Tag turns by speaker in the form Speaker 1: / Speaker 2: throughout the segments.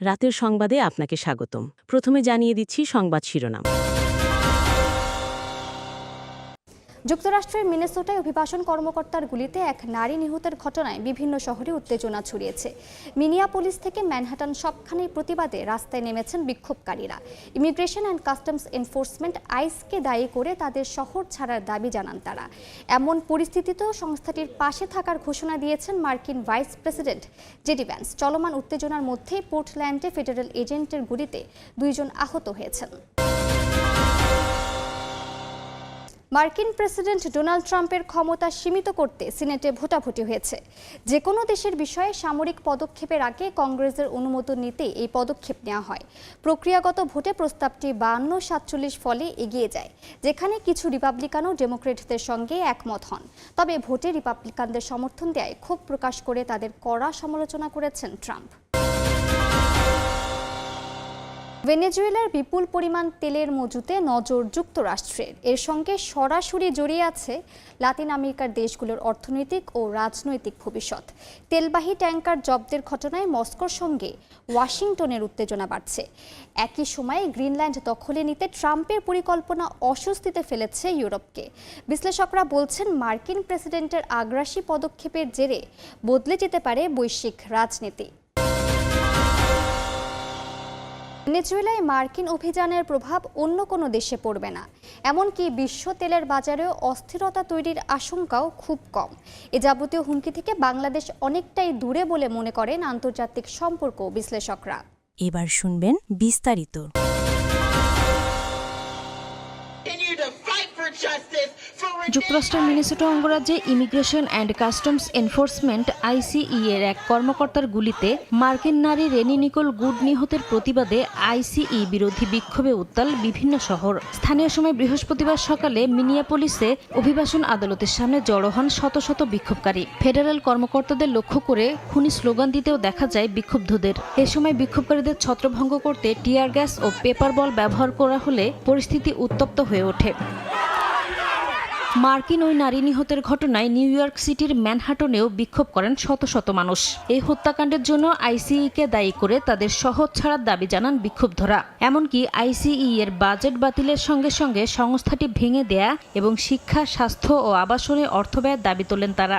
Speaker 1: রাতের সংবাদে আপনাকে স্বাগতম। প্রথমে জানিয়ে দিচ্ছি সংবাদ শিরোনাম।
Speaker 2: যুক্তরাষ্ট্রের মিনেসোটায় অভিবাসন কর্মকর্তার গুলিতে এক নারী নিহতের ঘটনায় বিভিন্ন শহরে উত্তেজনা ছড়িয়েছে। মিনিয়াপোলিস থেকে ম্যানহাটান সবখানেই প্রতিবাদে রাস্তায় নেমেছেন বিক্ষোভকারীরা। ইমিগ্রেশন অ্যান্ড কাস্টমস এনফোর্সমেন্ট আইসকে দায়ী করে তাদের শহর ছাড়ার দাবি জানান তারা। এমন পরিস্থিতিতেও সংস্থাটির পাশে থাকার ঘোষণা দিয়েছেন মার্কিন ভাইস প্রেসিডেন্ট জেডি ভ্যান্স। চলমান উত্তেজনার মধ্যেই পোর্টল্যান্ডে ফেডারেল এজেন্টের গুলিতে 2 জন আহত হয়েছেন। মার্কিন প্রেসিডেন্ট ডোনাল্ড ট্রাম্পের ক্ষমতা সীমিত করতে সিনেটে ভোটাভুটি হয়েছে। যে কোনো দেশের বিষয়ে সামরিক পদক্ষেপের আগে কংগ্রেসের অনুমোদন নিতে এই পদক্ষেপ নেওয়া হয়। প্রক্রিয়াগত ভোটে প্রস্তাবটি 52-47 ফলে এগিয়ে যায়, যেখানে কিছু রিপাবলিকান ও ডেমোক্রেটদের সঙ্গে একমত হন। তবে ভোটে রিপাবলিকানদের সমর্থন দেয় ক্ষোভ প্রকাশ করে তাদের কড়া সমালোচনা করেছেন ট্রাম্প। ভেনেজুয়েলার বিপুল পরিমাণ তেলের মজুতে নজর যুক্তরাষ্ট্রের। এর সঙ্গে সরাসরি জড়িয়ে আছে লাতিন আমেরিকার দেশগুলোর অর্থনৈতিক ও রাজনৈতিক ভবিষ্যৎ। তেলবাহী ট্যাঙ্কার জব্দের ঘটনায় মস্কোর সঙ্গে ওয়াশিংটনের উত্তেজনা বাড়ছে। একই সময়ে গ্রিনল্যান্ড দখলে নিতে ট্রাম্পের পরিকল্পনা অস্বস্তিতে ফেলেছে ইউরোপকে। বিশ্লেষকরা বলছেন, মার্কিন প্রেসিডেন্টের আগ্রাসী পদক্ষেপের জেরে বদলে যেতে পারে বৈশ্বিক রাজনীতি। ভেনেজুয়েলায় মার্কিন অভিযানের প্রভাব অন্য কোনো দেশে পড়বে না, এমনকি বিশ্ব তেলের বাজারেও অস্থিরতা তৈরির আশঙ্কাও খুব কম। এ যাবতীয় হুমকি থেকে বাংলাদেশ অনেকটাই দূরে বলে মনে করেন আন্তর্জাতিক সম্পর্ক বিশ্লেষকরা।
Speaker 3: এবার শুনবেন বিস্তারিত। যুক্তরাষ্ট্রের মিনেসোটা অঙ্গরাজ্যে immigration and customs enforcement ICE এর এক কর্মকর্তার গুলিতে মার্কিন নারী রেনি নিকোল গুড নিহতের প্রতিবাদে আইসিই বিরোধী বিক্ষোভে উত্তাল বিভিন্ন শহর। স্থানীয় সময় বৃহস্পতিবার সকালে মিনিয়াপোলিসে অভিবাসন আদালতের সামনে জড়ো হন শত শত বিক্ষোভকারী। ফেডারেল কর্মকর্তাদের লক্ষ্য করে খুনি স্লোগান দিতেও দেখা যায় বিক্ষুব্ধদের। এ সময় বিক্ষোভকারীদের ছত্রভঙ্গ করতে টিয়ার গ্যাস ও পেপার বল ব্যবহার করা হলে পরিস্থিতি উত্তপ্ত হয়ে ওঠে। মার্কিন ওই নারী নিহতের ঘটনায় নিউ ইয়র্ক সিটির ম্যানহাটনেও বিক্ষোভ করেন শত শত মানুষ। এই হত্যাকাণ্ডের জন্য আইসিইকে দায়ী করে তাদের শহর ছাড়ার দাবি জানান বিক্ষুব্ধরা। এমনকি আইসিই এর বাজেট বাতিলের সঙ্গে সঙ্গে সংস্থাটি ভেঙে দেয়া এবং শিক্ষা, স্বাস্থ্য ও আবাসনে অর্থ ব্যয়ের দাবি তোলেন তারা।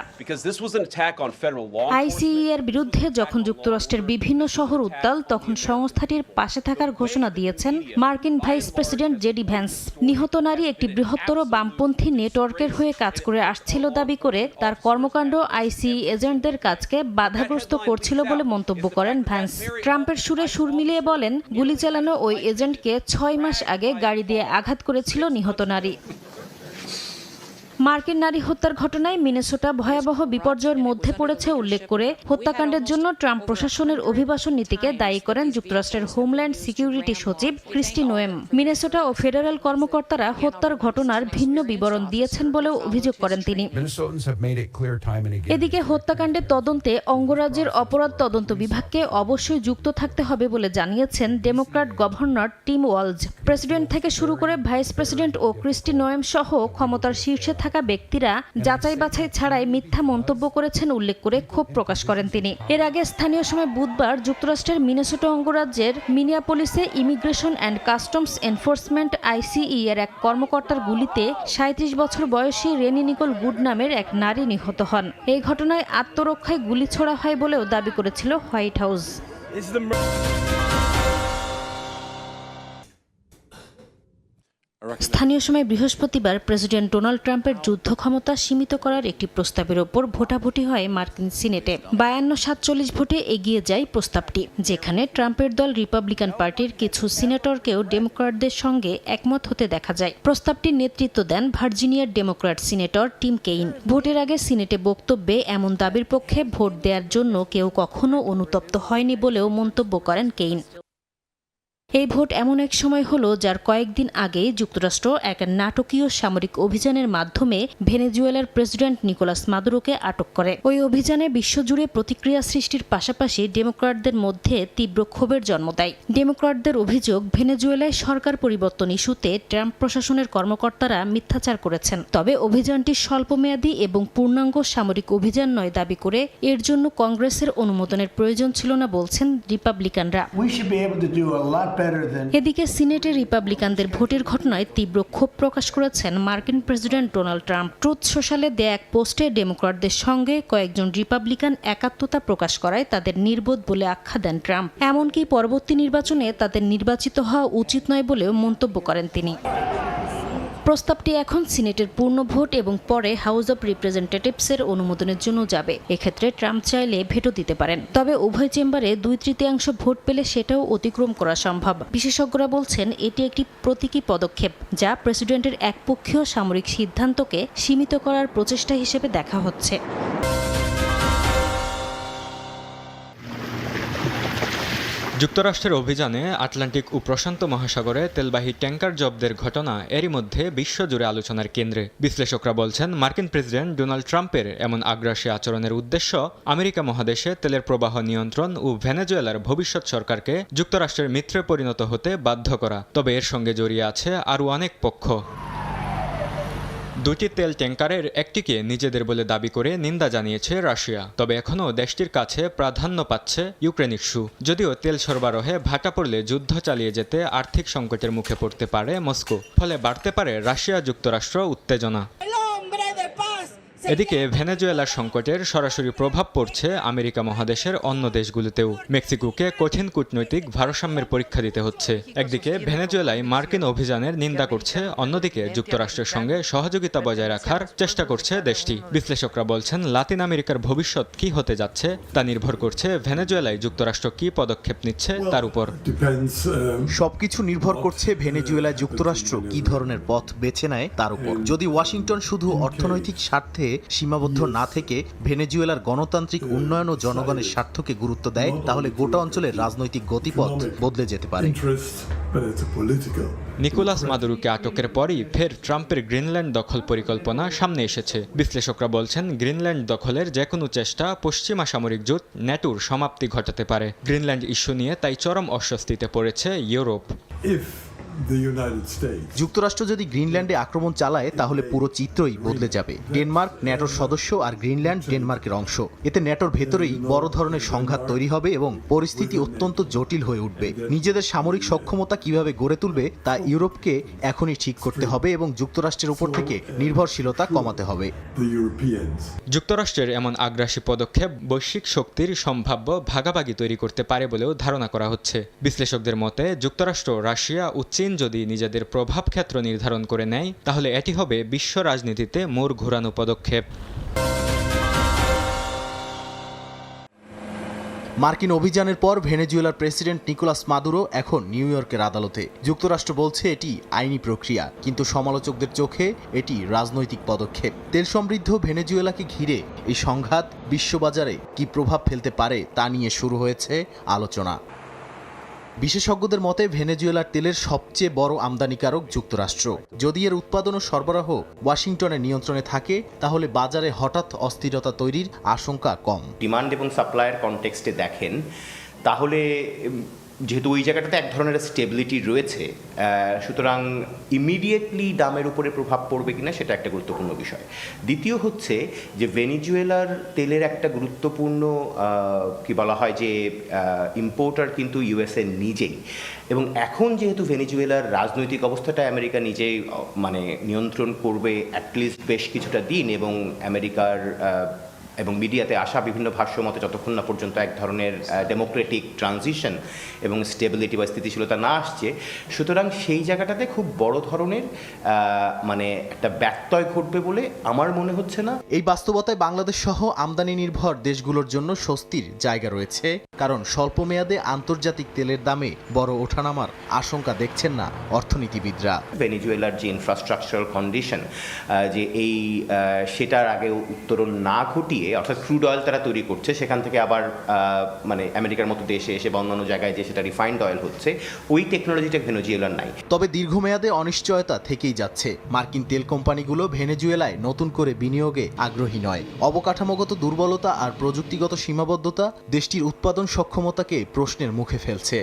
Speaker 3: আইসিই এর বিরুদ্ধে যখন যুক্তরাষ্ট্রের বিভিন্ন শহর উত্তাল, তখন সংস্থাটির পাশে থাকার ঘোষণা দিয়েছেন মার্কিন ভাইস প্রেসিডেন্ট জেডি ভ্যান্স। নিহত নারী একটি বৃহত্তর বামপন্থী নেটওয়ার্কের হয়ে কাজ করে আসছিল দাবি করে তার কর্মকাণ্ড আইসিই এজেন্টদের কাজকে বাধাগ্রস্ত করছিল বলে মন্তব্য করেন ভ্যান্স। ট্রাম্পের সুরে সুর মিলিয়ে বলেন, গুলি চালানো ওই এজেন্টকে 6 মাস আগে গাড়ি দিয়ে আঘাত করেছিল নিহত নারী। মার্কিন নারী হত্যার ঘটনায় মিনেসোটা ভয়াবহ বিপর্যয়ের মধ্যে পড়েছে উল্লেখ করে হত্যাকাণ্ডের জন্য ট্রাম্প প্রশাসনের অভিবাসন নীতিকে দায়ী করেন যুক্তরাষ্ট্রের হোমল্যান্ড সিকিউরিটি সচিব ক্রিস্টি নোয়েম। মিনেসোটা ও ফেডারেল কর্মকর্তারা হত্যার ঘটনার ভিন্ন বিবরণ দিয়েছেন বলেও অভিযোগ করেন তিনি। এদিকে হত্যাকাণ্ডের তদন্তে অঙ্গরাজ্যের অপরাধ তদন্ত বিভাগকে অবশ্যই যুক্ত থাকতে হবে বলে জানিয়েছেন Democrat governor team Waltz. President থেকে শুরু করে ভাইস প্রেসিডেন্ট ও ক্রিস্টি নোয়েম সহ ক্ষমতার শীর্ষে থাকা ব্যক্তিরা যাচাই বাছাই ছাড়াই মিথ্যা মন্তব্য করেছেন উল্লেখ করে ক্ষোভ প্রকাশ করেন তিনি। এর আগে স্থানীয় সময় বুধবার যুক্তরাষ্ট্রের মিনেসোটা অঙ্গরাজ্যের মিনিয়াপোলিসে immigration and customs enforcement ICE এর এক কর্মকর্তার গুলিতে 37 বছর বয়সী রেনি নিকোল গুড নামের এক নারী নিহত হন। এই ঘটনায় আত্মরক্ষায় গুলি ছোড়া হয় বলেও দাবি করেছিল হোয়াইট হাউস। স্থানীয় সময় বৃহস্পতিবার প্রেসিডেন্ট ডোনাল্ড ট্রাম্পের যুদ্ধ ক্ষমতা সীমিত করার একটি প্রস্তাবের ওপর ভোটাভুটি হয় মার্কিন সিনেটে। 52-47 ভোটে এগিয়ে যায় প্রস্তাবটি, যেখানে ট্রাম্পের দল রিপাবলিকান পার্টির কিছু সিনেটরকেও ডেমোক্র্যাটদের সঙ্গে একমত হতে দেখা যায়। প্রস্তাবটির নেতৃত্ব দেন ভার্জিনিয়ার ডেমোক্র্যাট সিনেটর টিম কেইন। ভোটের আগে সিনেটে বক্তব্যে এমন দাবির পক্ষে ভোট দেওয়ার জন্য কেউ কখনো অনুতপ্ত হয়নি বলেও মন্তব্য করেন কেইন। এই ভোট এমন এক সময় হলো যার কয়েকদিন আগে যুক্তরাষ্ট্র এক নাটকীয় সামরিক অভিযানের মাধ্যমে ভেনেজুয়েলার প্রেসিডেন্ট নিকোলাস মাদুরোকে আটক করে। ওই অভিযানে বিশ্বজুড়ে প্রতিক্রিয়া সৃষ্টির পাশাপাশি ডেমোক্র্যাটদের মধ্যে তীব্র ক্ষোভের জন্ম দেয়। ডেমোক্র্যাটদের অভিযোগ, ভেনেজুয়েলায় সরকার পরিবর্তন ইস্যুতে ট্রাম্প প্রশাসনের কর্মকর্তারা মিথ্যাচার করেছেন। তবে অভিযানটি স্বল্পমেয়াদী এবং পূর্ণাঙ্গ সামরিক অভিযান নয় দাবি করে এর জন্য কংগ্রেসের অনুমোদনের প্রয়োজন ছিল না বলছেন রিপাবলিকানরা। এদিকে সিনেটে রিপাবলিকানদের ভোটের ঘটনায় তীব্র ক্ষোভ প্রকাশ করেছেন মার্কিন প্রেসিডেন্ট ডোনাল্ড ট্রাম্প। ট্রুথ সোশ্যালে দেয়া এক পোস্টে ডেমোক্র্যাটদের সঙ্গে কয়েকজন রিপাবলিকান একাত্মতা প্রকাশ করায় তাদের নির্বোধ বলে আখ্যা দেন ট্রাম্প। এমনকি পরবর্তী নির্বাচনে তাদের নির্বাচিত হওয়া উচিত নয় বলেও মন্তব্য করেন তিনি। প্রস্তাবটি এখন সিনেটের পূর্ণ ভোট এবং পরে হাউস অব রিপ্রেজেন্টেটিভসের অনুমোদনের জন্য যাবে। এক্ষেত্রে ট্রাম্প চাইলে ভেটো দিতে পারেন। তবে উভয় চেম্বারে 2/3 ভোট পেলে সেটাও অতিক্রম করা সম্ভব। বিশেষজ্ঞরা বলছেন এটি একটি প্রতীকী পদক্ষেপ, যা প্রেসিডেন্টের একপক্ষীয় সামরিক সিদ্ধান্তকে সীমিত করার প্রচেষ্টা হিসেবে দেখা হচ্ছে।
Speaker 4: যুক্তরাষ্ট্রের অভিযানে আটলান্টিক ও প্রশান্ত মহাসাগরে তেলবাহী ট্যাঙ্কার জব্দের ঘটনা এরই মধ্যে বিশ্বজুড়ে আলোচনার কেন্দ্রে। বিশ্লেষকরা বলছেন, মার্কিন প্রেসিডেন্ট ডোনাল্ড ট্রাম্পের এমন আগ্রাসী আচরণের উদ্দেশ্য আমেরিকা মহাদেশে তেলের প্রবাহ নিয়ন্ত্রণ ও ভেনেজুয়েলার ভবিষ্যৎ সরকারকে যুক্তরাষ্ট্রের মিত্রে পরিণত হতে বাধ্য করা। তবে এর সঙ্গে জড়িয়ে আছে আরও অনেক পক্ষ। দুটি তেল ট্যাঙ্কারের একটিকে নিজেদের বলে দাবি করে নিন্দা জানিয়েছে রাশিয়া। তবে এখনও দেশটির কাছে প্রাধান্য পাচ্ছে ইউক্রেন ইস্যু। যদিও তেল সরবরাহে ভাটা পড়লে যুদ্ধ চালিয়ে যেতে আর্থিক সংকটের মুখে পড়তে পারে মস্কো, ফলে বাড়তে পারে রাশিয়া যুক্তরাষ্ট্র উত্তেজনা। এদিকে ভেনেজুয়েলার সংকটের সরাসরি প্রভাব পড়ছে আমেরিকা মহাদেশের অন্য দেশগুলোতেও। মেক্সিকোকে কঠিন কূটনৈতিক ভারসাম্যের পরীক্ষা দিতে হচ্ছে। একদিকে ভেনেজুয়েলায় মার্কিন অভিযানের নিন্দা করছে, অন্যদিকে যুক্তরাষ্ট্রের সঙ্গে সহযোগিতা বজায় রাখার চেষ্টা করছে দেশটি। বিশ্লেষকরা বলছেন, লাতিন আমেরিকার ভবিষ্যৎ কি হতে যাচ্ছে তা নির্ভর করছে ভেনেজুয়েলায় যুক্তরাষ্ট্র কি পদক্ষেপ নিচ্ছে তার উপর।
Speaker 5: সবকিছু নির্ভর করছে ভেনেজুয়েলায় যুক্তরাষ্ট্র কি ধরনের পথ বেছে নেয় তার উপর। যদি ওয়াশিংটন শুধু অর্থনৈতিক স্বার্থে সীমাবদ্ধ না থেকে ভেনেজুয়েলার গণতান্ত্রিক উন্নয়ন ও জনগণের স্বার্থকে গুরুত্ব দেয়, তাহলে গোটা অঞ্চলের রাজনৈতিক গতিপথ বদলে যেতে পারে।
Speaker 4: নিকোলাস মাদুরোকে আটকের পরই ফের ট্রাম্পের গ্রিনল্যান্ড দখল পরিকল্পনা সামনে এসেছে। বিশ্লেষকরা বলছেন, গ্রিনল্যান্ড দখলের যে কোনো চেষ্টা পশ্চিমা সামরিক জোট ন্যাটোর সমাপ্তি ঘটাতে পারে। গ্রিনল্যান্ড ইস্যু নিয়ে তাই চরম অস্বস্তিতে পড়েছে ইউরোপ।
Speaker 5: যুক্তরাষ্ট্র যদি গ্রিনল্যান্ডে আক্রমণ চালায় তাহলে পুরো চিত্রই বদলে যাবে। ডেনমার্ক ন্যাটোর সদস্য আর গ্রিনল্যান্ড ডেনমার্কের অংশ। এতে ন্যাটোর ভেতরেই বড় ধরনের সংঘাত তৈরি হবে এবং পরিস্থিতি অত্যন্ত জটিল হয়ে উঠবে। নিজেদের সামরিক সক্ষমতা কিভাবে গড়ে তুলবে তা ইউরোপকে এখনই ঠিক করতে হবে এবং যুক্তরাষ্ট্রের উপর থেকে নির্ভরশীলতা কমাতে হবে।
Speaker 4: যুক্তরাষ্ট্রের এমন আগ্রাসী পদক্ষেপ বৈশ্বিক শক্তির সম্ভাব্য ভাগাভাগি তৈরি করতে পারে বলেও ধারণা করা হচ্ছে। বিশ্লেষকদের মতে, যুক্তরাষ্ট্র, রাশিয়া ও চীন যদি নিজেদের প্রভাব ক্ষেত্র নির্ধারণ করে নেয়, তাহলে এটি হবে বিশ্ব রাজনীতিতে মোড় ঘোরানো পদক্ষেপ।
Speaker 5: মার্কিন অভিযানের পর ভেনেজুয়েলার প্রেসিডেন্ট নিকোলাস মাদুরো এখন নিউ ইয়র্কের আদালতে। যুক্তরাষ্ট্র বলছে এটি আইনি প্রক্রিয়া, কিন্তু সমালোচকদের চোখে এটি রাজনৈতিক পদক্ষেপ। তেল সমৃদ্ধ ভেনেজুয়েলাকে ঘিরে এই সংঘাত বিশ্ববাজারে কি প্রভাব ফেলতে পারে তা নিয়ে শুরু হয়েছে আলোচনা। বিশেষজ্ঞদের মতে ভেনেজুয়েলার তেলের সবচেয়ে বড় আমদানিকারক যুক্তরাষ্ট্র। যদি এর উৎপাদন ও সরবরাহ ওয়াশিংটনের নিয়ন্ত্রণে থাকে, তাহলে বাজারে হঠাৎ অস্থিরতা তৈরির আশঙ্কা কম।
Speaker 6: ডিমান্ড এবং সাপ্লাইয়ের কনটেক্সটে দেখেন, তাহলে যেহেতু ওই জায়গাটাতে এক ধরনের স্টেবিলিটি রয়েছে, সুতরাং ইমিডিয়েটলি দামের উপরে প্রভাব পড়বে কিনা সেটা একটা গুরুত্বপূর্ণ বিষয়। দ্বিতীয় হচ্ছে যে ভেনেজুয়েলার তেলের একটা গুরুত্বপূর্ণ কি বলা হয় যে ইম্পোর্টার কিন্তু ইউএসএ নিজেই, এবং এখন যেহেতু ভেনেজুয়েলার রাজনৈতিক অবস্থাটা আমেরিকা নিজেই মানে নিয়ন্ত্রণ করবে অ্যাটলিস্ট বেশ কিছুটা দিন, এবং আমেরিকার এবং মিডিয়াতে আসা বিভিন্ন ভাষ্য মতে যতক্ষণ না পর্যন্ত এক ধরনের ডেমোক্রেটিক ট্রানজিশন এবং স্টেবিলিটি বা স্থিতিশীলতা না আসছে, সুতরাং সেই জায়গাটাতে খুব বড় ধরনের মানে একটা ব্যত্যয় ঘটবে বলে আমার মনে হচ্ছে না।
Speaker 5: এই বাস্তবতায় বাংলাদেশ সহ আমদানি নির্ভর দেশগুলোর জন্য স্বস্তির জায়গা রয়েছে, কারণ স্বল্প মেয়াদে আন্তর্জাতিক তেলের দামে বড় ওঠানামার আশঙ্কা দেখছেন না অর্থনীতিবিদরা।
Speaker 6: ভেনেজুয়েলার যে ইনফ্রাস্ট্রাকচারাল কন্ডিশন, যে এই সেটার আগে উত্তরণ না ঘটিয়ে দিয়ে, অর্থাৎ ক্রুড অয়েল তারা তৈরি করছে, সেখান থেকে আবার মানে আমেরিকার মতো দেশে এসে বা অন্যান্য জায়গায় যে সেটা রিফাইন্ড অয়েল হচ্ছে, ওই টেকনোলজিটা ভেনেজুয়েলার নাই।
Speaker 5: তবে দীর্ঘমেয়াদে অনিশ্চয়তা থেকেই যাচ্ছে। মার্কিন তেল কোম্পানিগুলো ভেনেজুয়েলায় নতুন করে বিনিয়োগে আগ্রহী নয়। অবকাঠামোগত দুর্বলতা আর প্রযুক্তিগত সীমাবদ্ধতা দেশটির উৎপাদন সক্ষমতাকে প্রশ্নের মুখে ফেলছে।